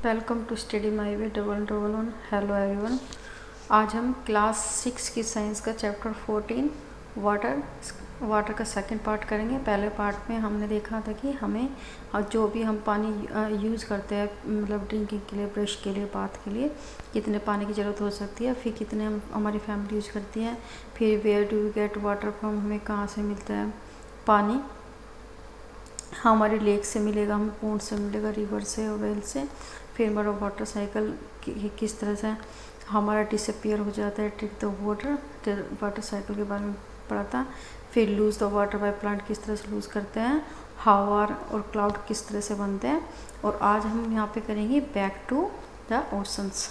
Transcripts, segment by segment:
Welcome to study my way double double one. Hello everyone. आज हम class 6 की science का चैप्टर 14 वाटर का सेकंड पार्ट करेंगे। पहले पार्ट में हमने देखा था कि हमें जो भी हम पानी यूज़ करते हैं, मतलब ड्रिंकिंग के लिए, ब्रश के लिए, बाथ के लिए, कितने पानी की ज़रूरत हो सकती है, फिर कितने हमारी फैमिली यूज़ करती है, फिर where do we get water from, हमें कहाँ से मिलता है पानी। हमारे लेक से मिलेगा, हमें पॉन्ड से मिलेगा, रिवर से और वेल से। फिर हमारा वाटर साइकिल किस तरह से हमारा डिसअपियर हो जाता है, ट्रिक द वाटर साइकिल के बारे में पढ़ा था। फिर lose the water by plant किस तरह से लूज़ करते हैं, हावर और क्लाउड किस तरह से बनते हैं। और आज हम यहाँ पे करेंगे back to the oceans.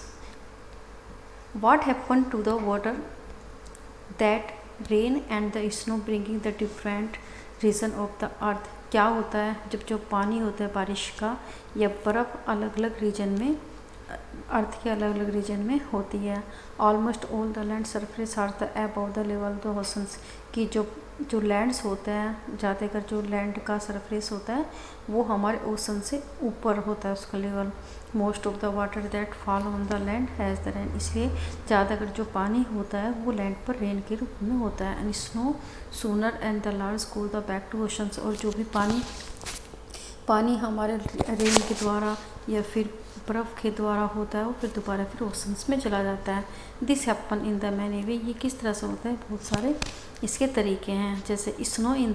What happen to the water that rain and the snow bringing the different region of the earth. क्या होता है जब जो पानी होता है बारिश का या बर्फ़ अलग अलग रीजन में, अर्थ के अलग अलग रीजन में होती है। Almost all the land surface are the above the level of the oceans. कि जो लैंड्स होते हैं, ज़्यादातर जो लैंड का सरफेस होता है वो हमारे ओशन से ऊपर होता है उसका level. Most of the water that fall on the land has the rain. इसलिए ज़्यादातर जो पानी होता है वो लैंड पर रेन के रूप में होता है। And snow sooner and the large go the back to oceans. और जो भी पानी हमारे रेन के द्वारा या फिर बर्फ़ के द्वारा होता है वो फिर दोबारा फिर ओशंस में चला जाता है। This happen in the many way. ये किस तरह से होता है, बहुत सारे इसके तरीके हैं। जैसे snow in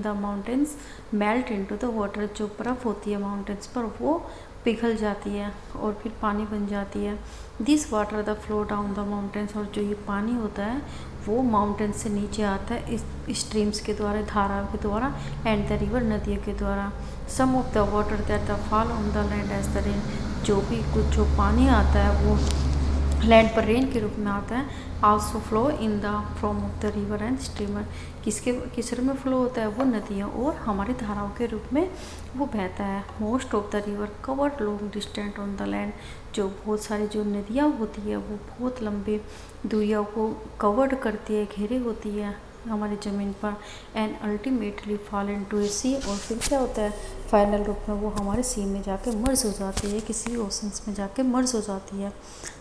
the mountains melt into the water. जो बर्फ़ होती है माउंटेन्स पर वो पिघल जाती है और फिर पानी बन जाती है। This water the flow down the mountains. और जो ये पानी होता है वो माउंटेन से नीचे आता है इस स्ट्रीम्स के द्वारा, धाराओं के द्वारा, एंड द रिवर नदियों के द्वारा। Some of the water that the fall on the land as the rain. जो भी कुछ जो पानी आता है वो लैंड पर रेन के रूप में आता है। Also flow in the from of the river and streamer. किस रूप में फ्लो होता है वो नदियों और हमारी धाराओं के रूप में वो बहता है। Most of the river cover long distant on the land. जो बहुत सारी जो नदियाँ होती है वो बहुत लंबे दूरियों को कवर्ड करती है, घेरे होती है हमारी ज़मीन पर। एंड अल्टीमेटली फॉल इनटू ए सी। और फिर क्या होता है, फाइनल रूप में वो हमारे सी में जाके मर्ज हो जाती है, किसी ओशंस में जाके मर्ज हो जाती है।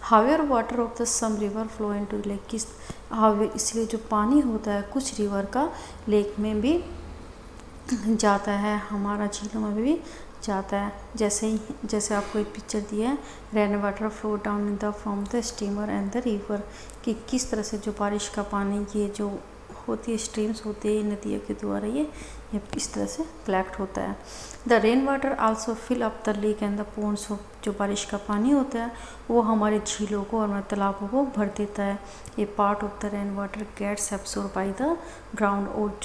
However water of the some river flow into lake. इसलिए जो पानी होता है कुछ रिवर का लेक में भी जाता है, हमारा झीलों में भी जाता है। जैसे आपको एक पिक्चर दिया है, rain water flow down in the from the steamer and the river. कि किस तरह से जो बारिश का पानी ये जो होती है, स्ट्रीम्स होती है नदियों के द्वारा ये इस तरह से कलेक्ट होता है। The rain water also fill up the lake and the ponds. जो बारिश का पानी होता है वो हमारे झीलों को और हमारे तालाबों को भर देता है। ये part of the rain water gets absorb by the ground. और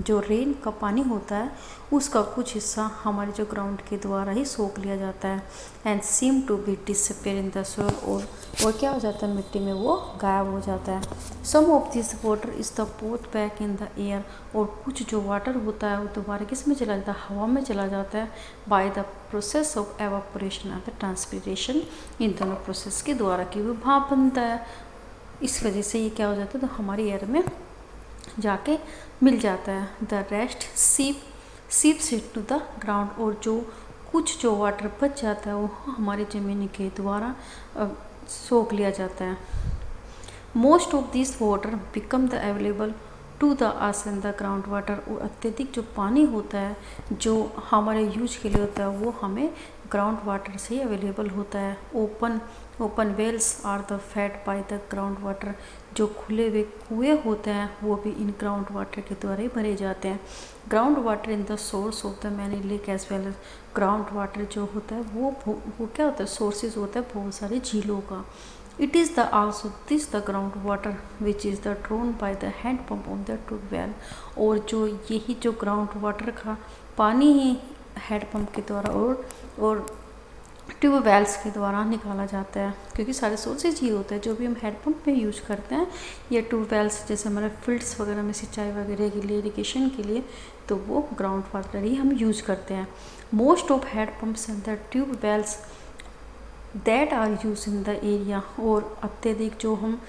जो रेन का पानी होता है उसका कुछ हिस्सा हमारे जो ग्राउंड के द्वारा ही सोख लिया जाता है। And seem to be disappear in the soil. और क्या हो जाता है, मिट्टी में वो गायब हो जाता है। Some of this water is the both back in the air. और कुछ जो वाटर होता है वो दोबारा किस में चला जाता है, हवा में चला जाता है। By the process of evaporation and the transpiration. इन दोनों प्रोसेस के द्वारा कि वो भाप बनता है, इस वजह से ये क्या हो जाता है, तो हमारी एयर में जाके मिल जाता है। The rest seeps into the ground. और जो कुछ जो वाटर बच जाता है वो हमारी ज़मीन के द्वारा सोख लिया जाता है। Most of this water become the available to the us in the ground water. और अत्यधिक जो पानी होता है जो हमारे यूज के लिए होता है वो हमें ग्राउंड वाटर से ही अवेलेबल होता है। Open wells are the fed by the ground water. जो खुले हुए कुएँ होते हैं वो भी इन ग्राउंड वाटर के द्वारा ही भरे जाते हैं। Ground water in the source of the many lake as well as. Ground water जो होता है वो क्या होता है, सोर्सेज होता है बहुत सारी झीलों का। It is the also this the groundwater which is the drawn by the hand pump on the tubewell. और जो यही जो ग्राउंड वाटर का पानी ही हैंड पंप के द्वारा और ट्यूबवेल्स के द्वारा निकाला जाता है। क्योंकि सारे सोर्सेज ही होते हैं जो भी हम हैंड पंप में यूज़ करते हैं या ट्यूबवेल्स, जैसे हमारे फील्ड्स वगैरह में सिंचाई वगैरह के लिए, इरिगेशन के लिए, तो वो ग्राउंड वाटर ही हम यूज़ करते हैं। Most of hand pumps and the tubewells that are use in the area. और अत्यधिक जो हम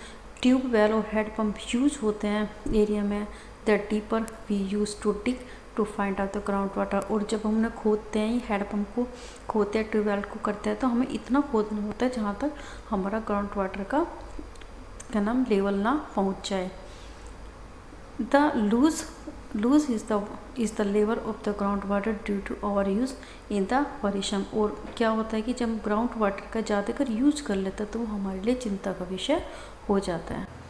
ट्यूबवेल और हेड पंप यूज होते हैं एरिया में, the deeper we use to dig to find out the ground water. और जब हमने खोदते हैं हैंडपम्प को खोदते हैं, ट्यूबवेल को करते हैं, तो हमें इतना खोदना होता है जहाँ तक हमारा ग्राउंड वाटर का क्या नाम लेवल ना पहुँच जाए। The loose is the level of the ground water due to over use in the परिश्रम। और क्या होता है कि जब ग्राउंड वाटर का ज़्यादातर यूज कर लेता है तो वो हमारे लिए चिंता का विषय हो जाता है।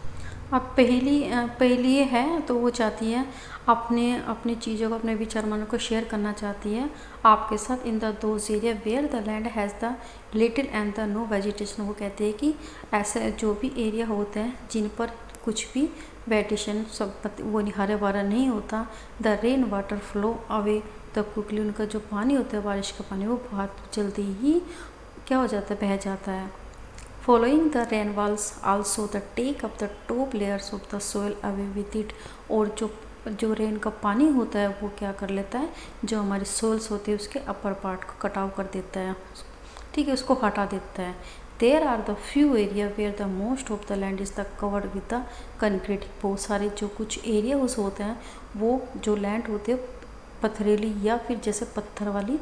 अब पहली ये है तो वो चाहती है अपनी चीज़ों को, अपने विचार मन को शेयर करना चाहती है आपके साथ। In the those area where the land has the little and the no vegetation. वो कहते हैं कि ऐसे जो भी एरिया होते हैं जिन पर कुछ भी वेजिटेशन सब वो हरा भरा नहीं होता, the rain water flow away the quickly. उनका जो पानी होता है, बारिश का पानी, वो बहुत जल्दी ही क्या हो जाता है, बह जाता है। Following the rain walls also the take up the top layers of the soil away with it। और जो रेन का पानी होता है वो क्या कर लेता है, जो हमारी सोल्स होती है उसके अपर पार्ट को कटाव कर देता है, ठीक है, उसको हटा देता है। There are the few area where the most of the land is the covered with the concrete. बहुत सारे जो कुछ एरिया उस होते हैं वो जो लैंड होती है पथरीली या फिर जैसे पत्थर वाली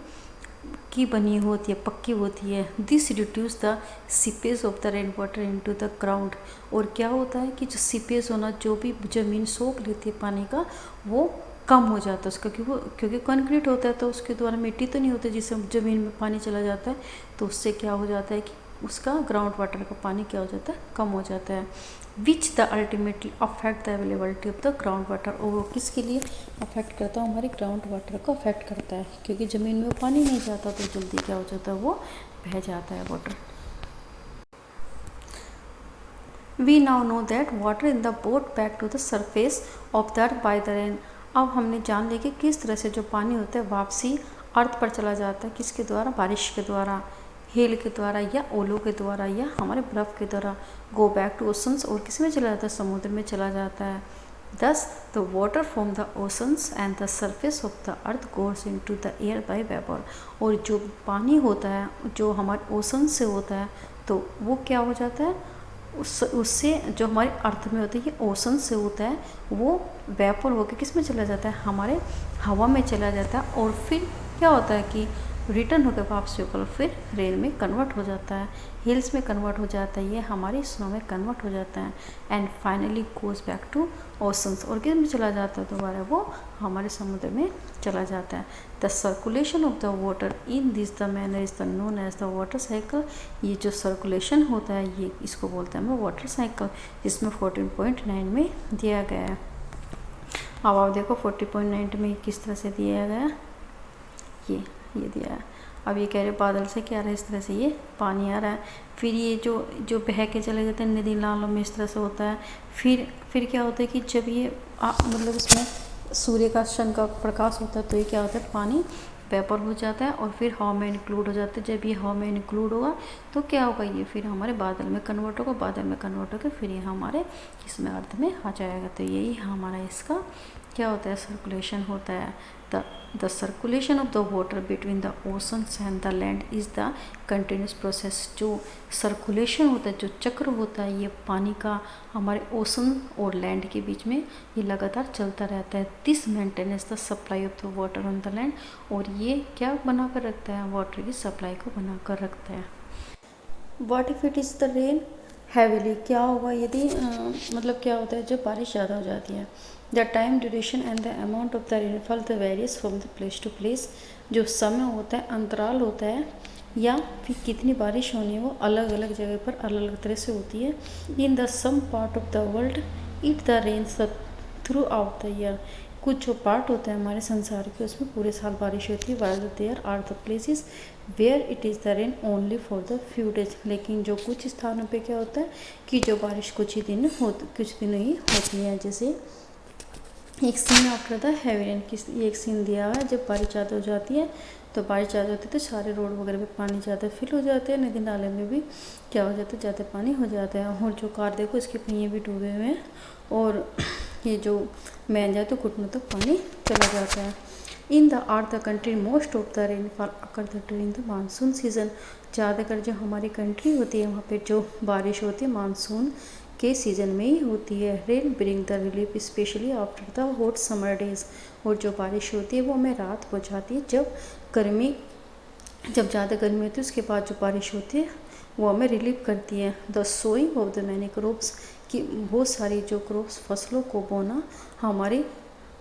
की बनी होती है, पक्की होती है। This reduce the seepage of the rain water into the ground. और क्या होता है कि जो सीपेज होना, जो भी ज़मीन सोख लेती है पानी का, वो कम हो जाता है उसका, क्योंकि कंक्रीट होता है तो उसके द्वारा मिट्टी तो नहीं होती जिससे ज़मीन में पानी चला जाता है, तो उससे क्या हो जाता है कि उसका ग्राउंड वाटर का पानी क्या हो जाता है, कम हो जाता है। Which the ultimately affect the availability of the ground water. और वो किसके लिए अफेक्ट करता है, हमारे ग्राउंड वाटर को अफेक्ट करता है, क्योंकि ज़मीन में पानी नहीं जाता तो जल्दी क्या हो जाता है, वो बह जाता है water. We now know that water in the boat back to the surface of the earth by the rain. अब हमने जान लिया कि किस तरह से जो पानी होता है वापसी अर्थ पर चला जाता है, किसके द्वारा, बारिश के द्वारा, हेल के द्वारा या ओलों के द्वारा या हमारे बर्फ़ के द्वारा। गो बैक टू ओशंस, और किस में चला जाता है, समुद्र में चला जाता है। Thus the water from the oceans and the surface of the earth goes into the air by vapour. और जो पानी होता है जो हमारे ओशन से होता है तो वो क्या हो जाता है, उससे जो हमारे अर्थ में होता है, ये ओशन से होता है, वो वेपर होकर किस में चला जाता है, हमारे हवा में चला जाता है। और फिर क्या होता है कि रिटर्न होकर वापसी होकर फिर रेन में कन्वर्ट हो जाता है, हिल्स में कन्वर्ट हो जाता है, ये हमारी स्नो में कन्वर्ट हो जाता है। And finally goes back to oceans, और किस में चला जाता है दोबारा, वो हमारे समुद्र में चला जाता है। The circulation of the water in this the manner is the known as the water cycle. ये जो सर्कुलेशन होता है ये इसको बोलते हैं हम वाटर साइकिल, जिसमें 14.9 में दिया गया है। अब आप देखो 40.9 में किस तरह से दिया गया है, ये दिया है। अब ये कह रहे बादल से क्या आ रहा है, इस तरह से ये पानी आ रहा है, फिर ये जो बह के चले जाते हैं नदी नालों में, इस तरह से होता है। फिर क्या होता है कि जब ये मतलब इसमें सूर्य का सन का प्रकाश होता है तो ये क्या होता है, पानी वेपर हो जाता है और फिर हवा में इंक्लूड हो जाता है। जब ये हवा में इंक्लूड होगा तो क्या होगा, ये फिर हमारे बादल में कन्वर्ट होगा, बादल में कन्वर्ट होकर फिर ये हमारे इसमें अर्थ में आ जाएगा। तो यही हमारा इसका क्या होता है, सर्कुलेशन होता है। The circulation of the water between the oceans and the land is the continuous process. जो सर्कुलेशन होता है, जो चक्र होता है ये पानी का हमारे ओशन और लैंड के बीच में, ये लगातार चलता रहता है। This maintenance the supply of the water on the land. और ये क्या बना कर रखता है, वाटर की सप्लाई को बना कर रखता है। What if it is the rain heavily, क्या होगा यदि मतलब क्या होता है जब बारिश ज़्यादा हो जाती है। The time duration and the amount of the rainfall the varies from the place to place. जो समय होता है, अंतराल होता है या फिर कितनी बारिश होनी है, वो अलग अलग जगह पर अलग अलग तरह से होती है। In the some part of the world it the rains throughout the year. कुछ जो पार्ट होता है हमारे संसार के उसमें पूरे साल बारिश होती है। While there are the places where it is the rain only for the few days. लेकिन जो कुछ स्थानों पे क्या होता है कि जो बारिश कुछ दिन ही होती है। जैसे एक scene after the heavy rain, ये एक सीन दिया हुआ है, जब बारिश ज़्यादा हो जाती है तो बारिश ज़्यादा होती है तो सारे रोड वगैरह पे पानी ज़्यादा फिल हो जाते हैं, नदी नाले में भी क्या हो जाता है, ज़्यादा पानी हो जाता है। और जो कार देखो इसके पहिए भी डूबे हुए हैं और ये जो मैन जाए तो घुटनों तक पानी चला जाता है। In the our the country most of the rainfall occur the during the monsoon season. ज़्यादातर जो हमारी कंट्री होती है वहाँ पे जो बारिश होती है मानसून के सीज़न में ही होती है। Rain bring the relief specially after the hot summer days, और जो बारिश होती है वो हमें राहत पहुँचाती है जब ज़्यादा गर्मी होती है उसके बाद जो बारिश होती है वो हमें रिलीफ करती है। The sowing of the many crops, कि बहुत सारी जो क्रॉप्स फसलों को बोना हमारी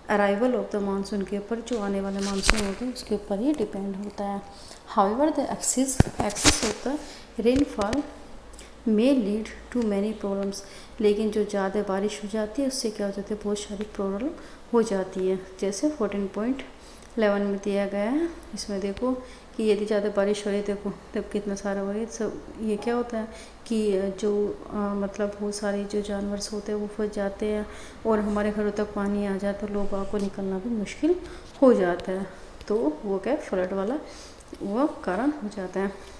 अराइवल ऑफ द मानसून के ऊपर, जो आने वाले मानसून होते हैं उसके ऊपर ही डिपेंड होता है। However the excess of the rainfall may lead to many problems, लेकिन जो ज़्यादा बारिश हो जाती है उससे क्या हो जाती है, बहुत सारी प्रॉब्लम हो जाती है। जैसे 14.11 में दिया गया है, इसमें देखो कि यदि ज़्यादा बारिश हो रही है, देखो तब कितना सारा हो रही है। सब ये क्या होता है कि जो मतलब बहुत सारे जो जानवर होते हैं वो फंस जाते हैं और हमारे घरों तक पानी आ जाता है, लोगों को निकलना भी मुश्किल हो जाता है। तो वो क्या फ्लड वाला वो कारण हो जाता है।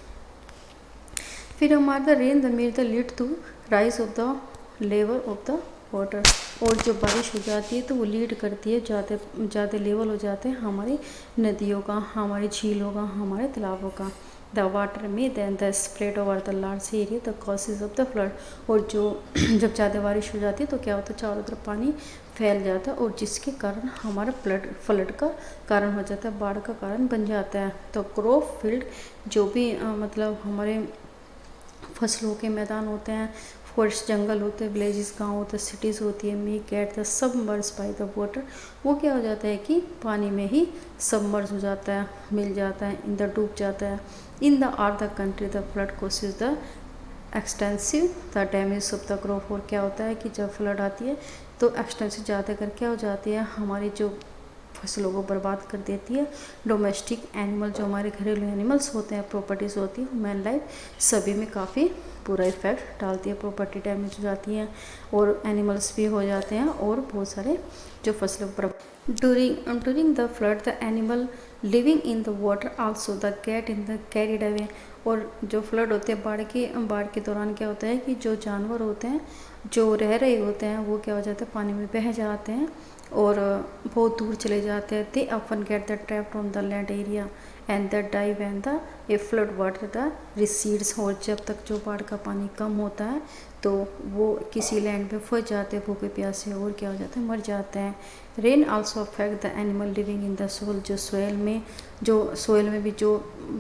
फिर हमारा the rain the made the lead to rise of the level of the water, और जो बारिश हो जाती है तो वो लीड करती है, ज़्यादा लेवल हो जाते हैं हमारी नदियों का, हमारी झीलों का, हमारे तालाबों का। The water may then the spread over the large area the causes of the flood, और जो जब ज़्यादा बारिश हो जाती है तो क्या होता है, चारों तरफ पानी फैल जाता है और जिसके कारण हमारा फ्लड का कारण हो जाता है, बाढ़ का कारण बन जाता है। तो क्रॉप फील्ड, जो भी मतलब हमारे फसलों के मैदान होते हैं, फॉरेस्ट जंगल होते हैं, विलेजेस गांव होते हैं, सिटीज़ होती है, मे get the submerge by the water, वो क्या हो जाता है कि पानी में ही सबमर्ज हो जाता है, मिल जाता है, इन द डूब जाता है। In the our the country the flood causes the extensive the damage of the crop, और क्या होता है कि जब फ्लड आती है तो एक्सटेंसिव ज़्यादा कर क्या हो जाती है, हमारी जो फसलों को बर्बाद कर देती है। डोमेस्टिक एनिमल, जो हमारे घरेलू एनिमल्स होते हैं, प्रॉपर्टीज़ होती है, ह्यूमन लाइफ, सभी में काफ़ी पूरा इफेक्ट डालती है। प्रॉपर्टी डैमेज हो जाती है और एनिमल्स भी हो जाते हैं और बहुत सारे जो फसलों पर during the flood the animal living in the water also the get in the carried away, और जो फ्लड होते हैं बाढ़ के दौरान क्या होता है कि जो जानवर होते हैं जो रह रहे होते हैं वो क्या हो जाता है, पानी में बह जाते हैं और बहुत दूर चले जाते हैं। They often get the trapped on the land area and the die when the a flood water the recedes, और जब तक जो बाढ़ का पानी कम होता है तो वो किसी लैंड पे फंस जाते हैं भूखे प्यासे और क्या हो जाता है, मर जाते हैं। Rain also affect the animal living in the soil, जो सोइल में भी जो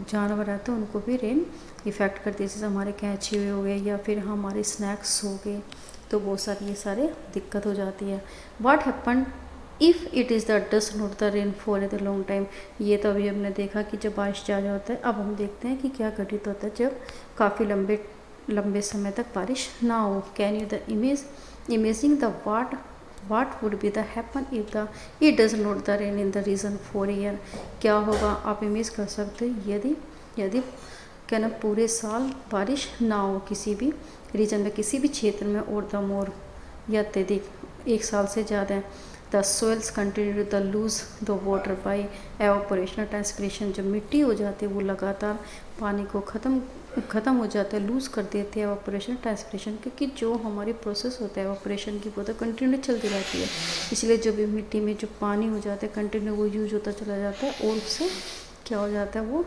जानवर रहते हैं उनको भी रेन इफ़ेक्ट करती है, जैसे हमारे कैंची हो गए या फिर हमारे स्नैक्स हो गए, तो बहुत सारी ये सारे दिक्कत हो जाती है। What happen if it is the dust not the rain for the long time, ये तो अभी हमने देखा कि जब बारिश ज़्यादा होता है। अब हम देखते हैं कि क्या घटित होता है जब काफ़ी लंबे समय तक बारिश ना हो। Can you the imagine the what would be the happen if the it does not the rain in the region for year, क्या होगा आप इमेज कर सकते हो यदि क्या ना पूरे साल बारिश ना हो किसी भी रीजन में, किसी भी क्षेत्र में, और द मोर या अत्यधिक एक साल से ज़्यादा है। The soils continue the lose the water by evaporation transpiration, जब मिट्टी हो जाती है वो लगातार पानी को ख़त्म हो जाता है, लूज़ कर देते हैं एवापोरेशन ट्रांसपिरेशन, क्योंकि जो हमारी प्रोसेस होता है एवापोरेशन की वो तो कंटिन्यू चलती रहती है, इसलिए जो भी मिट्टी में जो पानी हो जाता है कंटिन्यू वो यूज होता चला जाता है और उससे क्या हो जाता है, वो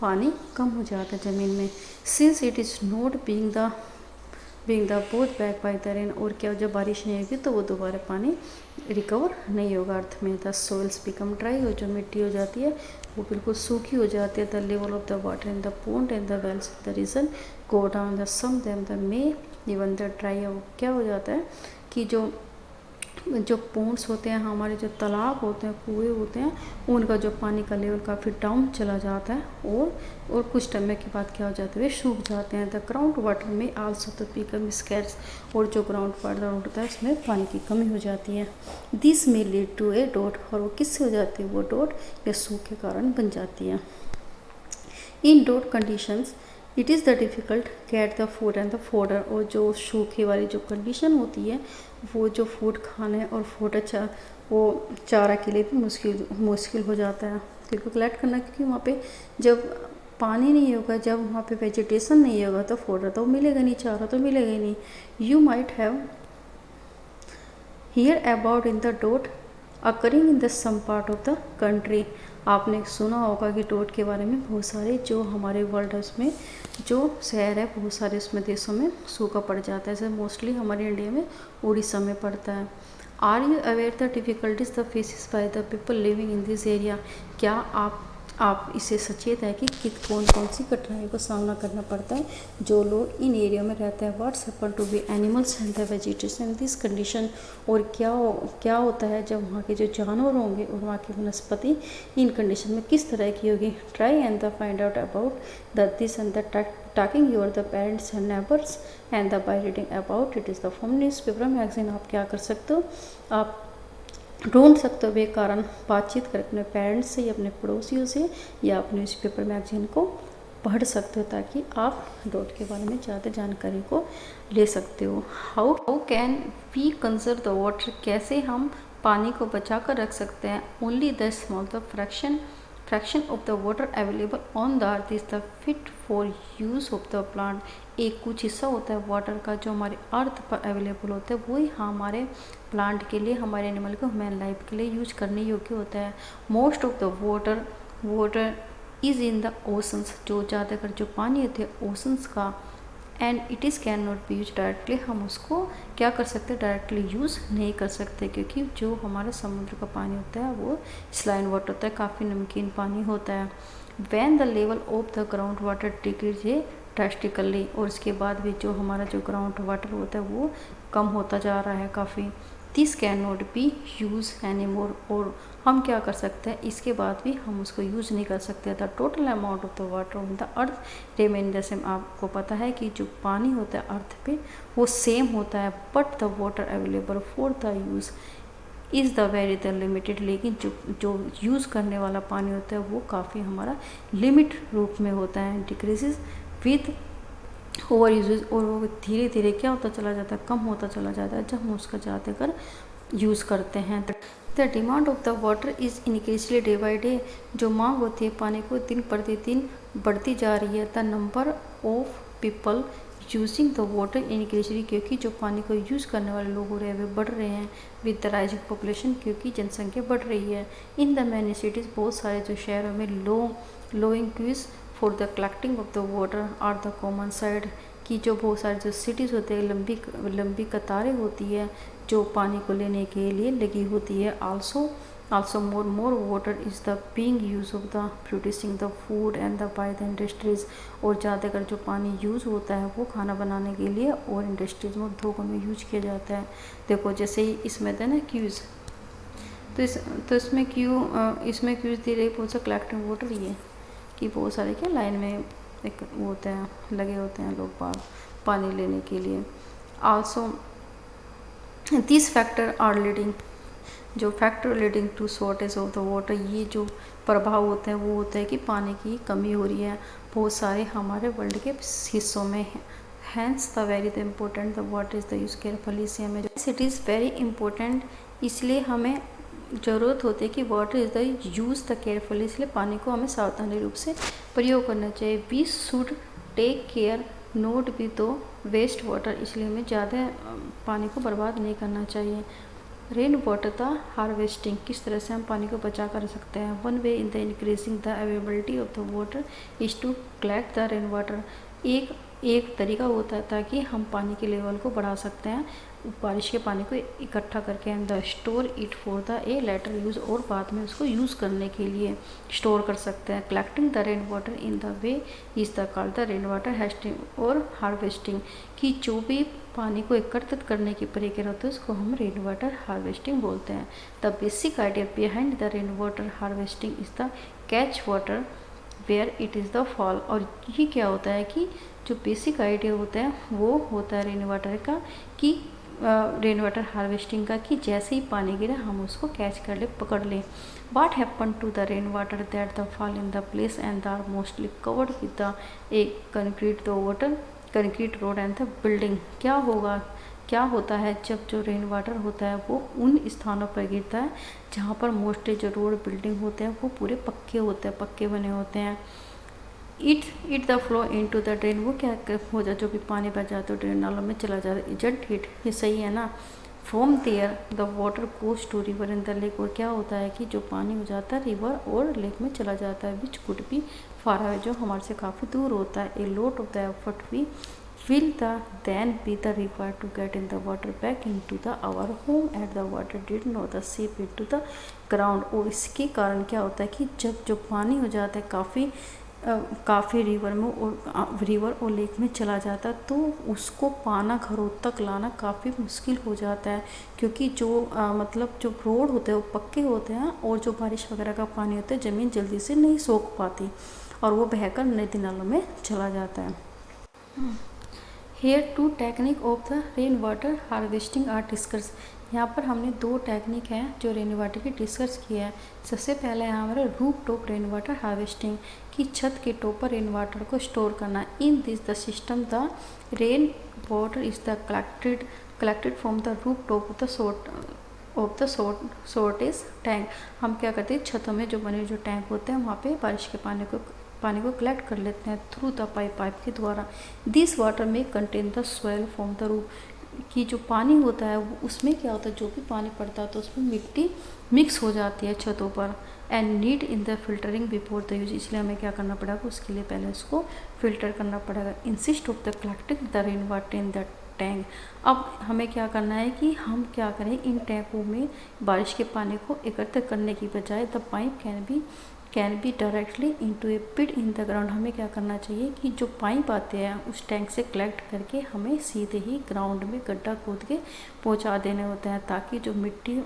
पानी कम हो जाता है ज़मीन में। Since it is not being the both back by the rain, और क्या जब बारिश नहीं होगी तो वो दोबारा पानी रिकवर नहीं होगा अर्थ में। द सोइल्स बिकम ड्राई, और जो मिट्टी हो जाती है वो बिल्कुल सूखी हो जाती है। The level of the water in the pond and the wells the region go down the some them the may even the dry, क्या हो जाता है कि जो पॉन्ड्स होते हैं, हमारे जो तालाब होते हैं, कुएँ होते हैं, उनका जो पानी का लेवल काफ़ी डाउन चला जाता है और कुछ टाइम के बाद क्या हो जाता है, वे सूख जाते हैं। द ग्राउंड वाटर में आल्सो द बिकम स्कैर्स, और जो ग्राउंड वाटर होता है उसमें पानी की कमी हो जाती है। दिस में लीड टू ए डॉट, और वो किससे हो जाती है, वो डॉट या सूख के कारण बन जाती है। In dot conditions it is the difficult get the food and the fodder, और जो सूखे वाली जो कंडीशन होती है वो जो फूड खाने और फूड वो चारा के लिए भी मुश्किल हो जाता है, क्योंकि कलेक्ट करना, क्योंकि वहाँ पे जब पानी नहीं होगा, जब वहाँ पे वेजिटेशन नहीं होगा तो फोडर तो मिलेगा नहीं, चारा तो मिलेगा ही नहीं। You might have hear about in the डॉट occurring in the some part of the country, आपने सुना होगा कि ड्रोट के बारे में, बहुत सारे जो हमारे वर्ल्ड में जो शहर है, बहुत सारे उसमें देशों में सूखा पड़ जाता है। जैसे मोस्टली हमारे इंडिया में उड़ीसा में पड़ता है। Are you aware the difficulties the faces by the people living in this area? क्या आप इससे सचेत है कि कौन कौन सी कठिनाइयों का सामना करना पड़ता है जो लोग इन एरिया में रहते हैं? What's happen to be animals and the vegetation in this condition? और क्या होता है जब वहाँ के जो जानवर होंगे और वहाँ की वनस्पति इन कंडीशन में किस तरह की होगी? Try and the find out about the this and the talking your the parents and neighbours and the by reading about it is the from newspaper magazine. आप क्या कर सकते हो, आप ढूंढ सकते हो कारण बातचीत कर अपने पेरेंट्स से या अपने पड़ोसियों से या अपने न्यूज़पेपर मैगजीन को पढ़ सकते हो ताकि आप ड्रोट के बारे में ज़्यादा जानकारी को ले सकते हो। How can we conserve the water? कैसे हम पानी को बचा कर रख सकते हैं? Only the small the fraction of the water available on the earth is the fit for use of the plant. एक कुछ हिस्सा होता है वाटर का जो हमारे अर्थ पर अवेलेबल होता है, वही हमारे प्लांट के लिए, हमारे एनिमल को, ह्यूमन लाइफ के लिए यूज करने योग्य होता है। Most of the water is in the oceans. जो ज़्यादातर जो पानी होते हैं ओशंस का, and it is can not be use directly. हम उसको क्या कर सकते हैं, डायरेक्टली यूज़ नहीं कर सकते, क्योंकि जो हमारे समुद्र का पानी होता है वो स्लाइन वाटर होता है, काफ़ी नमकीन पानी होता है। When the level of the ground water decrease drastically, और इसके बाद भी जो हमारा जो ग्राउंड वाटर होता है वो कम होता जा रहा है काफ़ी। This can not be use any more, और हम क्या कर सकते हैं, इसके बाद भी हम उसको यूज़ नहीं कर सकते। The total amount of the water on the earth remain the same. आपको पता है कि जो पानी होता है अर्थ पे वो सेम होता है, but the water available for the use is the very the limited. लेकिन जो यूज़ करने वाला पानी होता है वो काफ़ी हमारा लिमिट रूप में होता है। डिक्रीजेज विद ओवर यूजेज, और वो धीरे धीरे क्या होता चला जाता है, कम होता चला जाता है जब हम उसका ज़्यादातर यूज़ करते हैं। The demand of the water is increasingly day by day. जो मांग होती है पानी को दिन प्रतिदिन बढ़ती जा रही है। The number of people using the water increasingly, क्योंकि जो पानी को यूज़ करने वाले लोग हो रहे हैं वे बढ़ रहे हैं। विद द राइजिंग पॉपुलेशन, क्योंकि जनसंख्या बढ़ रही है। इन द मैनी सिटीज़, बहुत सारे जो शहरों में low increase for the collecting of the water are the common side, की जो बहुत सारे जो सिटीज़ होते हैं लंबी कतारें होती है जो पानी को लेने के लिए लगी होती है। Also more water is the being use of the producing the food and the by the industries, और ज़्यादातर जो पानी यूज़ होता है वो खाना बनाने के लिए और इंडस्ट्रीज़ में, उद्योगों में यूज किया जाता है। देखो जैसे ही इसमें था ना क्यूज़, तो इसमें क्यूज़ दे रही बहुत सा कलेक्टिंग वाटर, ये कि बहुत सारे क्या लाइन में एक वो होते हैं, लगे होते हैं लोग पानी लेने के लिए। Also this factor are leading, जो factor leading to shortage of the water, ये जो प्रभाव होते हैं वो होता है कि पानी की कमी हो रही है बहुत सारे हमारे वर्ल्ड के हिस्सों में। Hence the very the important the water is the use carefully. से हमें इट इज़ वेरी इंपॉर्टेंट, इसलिए हमें ज़रूरत होती है कि water is the use the carefully, इसलिए पानी को हमें सावधानी रूप से प्रयोग करना चाहिए। We should take care not be to waste water, इसलिए हमें ज़्यादा पानी को बर्बाद नहीं करना चाहिए। रेन वाटर द हार्वेस्टिंग, किस तरह से हम पानी को बचा कर सकते हैं। One way in the increasing the availability of the water is to collect the rain water. एक तरीका होता है ताकि हम पानी के लेवल को बढ़ा सकते हैं, बारिश के पानी को इकट्ठा करके and the store it for the a later use, और बाद में उसको यूज़ करने के लिए स्टोर कर सकते हैं। Collecting the rain water in the way is the called the rain water harvesting और हार्वेस्टिंग, कि जो भी पानी को एकत्रित करने की प्रक्रिया होती है उसको हम रेन वाटर हार्वेस्टिंग बोलते हैं। The basic idea behind the rain water harvesting is the catch water where it is the fall. और ये क्या होता है कि जो बेसिक आइडिया होता है वो होता है रेन वाटर का, कि रेन वाटर हार्वेस्टिंग का, कि जैसे ही पानी गिरे हम उसको कैच कर ले, पकड़ लें। What happen to the rain water that the fall in the place and the are mostly covered with the a concrete road and the building. क्या होता है जब जो रेन वाटर होता है वो उन स्थानों पर गिरता है जहाँ पर मोस्टली जो रोड बिल्डिंग होते हैं वो पूरे पक्के होते हैं, पक्के बने होते हैं। It the flow into the drain, वो क्या हो जाए जो भी पानी बह जाता है ड्रेन नालों में चला जाता है। इजंट इट, ये सही है ना। From there the water goes to river in the lake. और क्या होता है कि जो पानी हो जाता है रिवर और लेक में चला जाता है, which could be far away, जो हमारे से काफ़ी दूर होता है। A lot of the effort we will then be required to get in the water back into our home at the water did not seep into the ground। और इसके कारण क्या होता है कि जब जो पानी हो जाता है काफ़ी रिवर और लेक में चला जाता है, तो उसको पाना घरों तक लाना काफ़ी मुश्किल हो जाता है, क्योंकि जो मतलब जो रोड होते हैं वो पक्के होते हैं और जो बारिश वगैरह का पानी होता है ज़मीन जल्दी से नहीं सोख पाती और वो बहकर नदी नालों में चला जाता है। Here two technique of the rain water harvesting are discuss. यहाँ पर हमने दो टेक्निक हैं जो रेन वाटर की डिस्कस किया है। सबसे पहले है हमारा roof top rain water harvesting, की छत के टॉप पर रेन वाटर को स्टोर करना। इन this the system the rain water is the collected from the roof top of the shortage tank. हम क्या करते हैं, छतों में जो बने जो टैंक होते हैं वहाँ पे बारिश के पानी को कलेक्ट कर लेते हैं थ्रू द पाइप के द्वारा। दिस वाटर में contain the soil from the roof, कि जो पानी होता है वो उसमें क्या होता है, जो भी पानी पड़ता है तो उसमें मिट्टी मिक्स हो जाती है छतों पर। And need in the filtering before the use, इसलिए हमें क्या करना पड़ेगा, उसके लिए पहले उसको फिल्टर करना पड़ेगा। Insist of the collecting the rain water in the tank. अब हमें क्या करना है कि हम क्या करें, इन टैंकों में बारिश के पानी को एकत्र करने की बजाय the pipe can be directly into a pit in the ground. हमें क्या करना चाहिए कि जो पाइप आते हैं उस टैंक से कलेक्ट करके हमें सीधे ही ग्राउंड में गड्ढा खोद के पहुंचा देने होते हैं, ताकि जो मिट्टी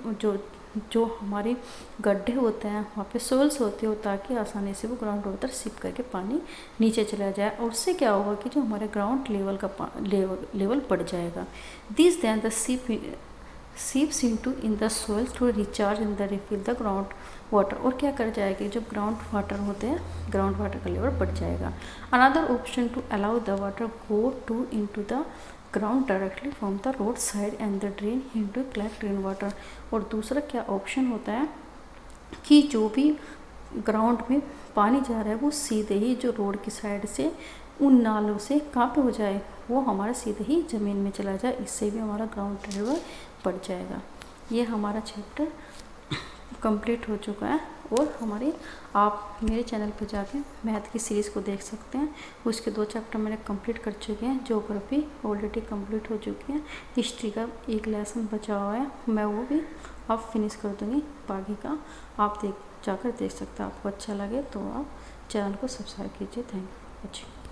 जो हमारे गड्ढे होते हैं वहाँ पे सोल्स होते हो, ताकि आसानी से वो ग्राउंड वाटर सिप करके पानी नीचे चला जाए। और उससे क्या होगा कि जो हमारे ग्राउंड लेवल का लेवल बढ़ जाएगा। This then the seeps into in the soil to recharge in the refill the ground water. और क्या कर जाएगा, जो ग्राउंड वाटर होते हैं ग्राउंड वाटर का लेवल बढ़ जाएगा। Another option to allow the water go to into the ground directly from the road side and the drain into collect rain water. और दूसरा क्या ऑप्शन होता है कि जो भी ग्राउंड में पानी जा रहा है वो सीधे ही जो रोड की साइड से उन नालों से कहाँ पे हो जाए, वो हमारा सीधे ही ज़मीन में चला जाए। इससे भी हमारा ग्राउंड लेवल बढ़ जाएगा। ये हमारा चैप्टर कंप्लीट हो चुका है। और आप मेरे चैनल पर जाके मैथ की सीरीज़ को देख सकते हैं। उसके 2 चैप्टर मैंने कंप्लीट कर चुके हैं। ज्योग्राफी ऑलरेडी कंप्लीट हो चुकी है। हिस्ट्री का एक लेसन बचा हुआ है, मैं वो भी अब फिनिश कर दूँगी। बाकी का आप जाकर देख सकते हैं। आपको अच्छा लगे तो आप चैनल को सब्सक्राइब कीजिए। Thank you.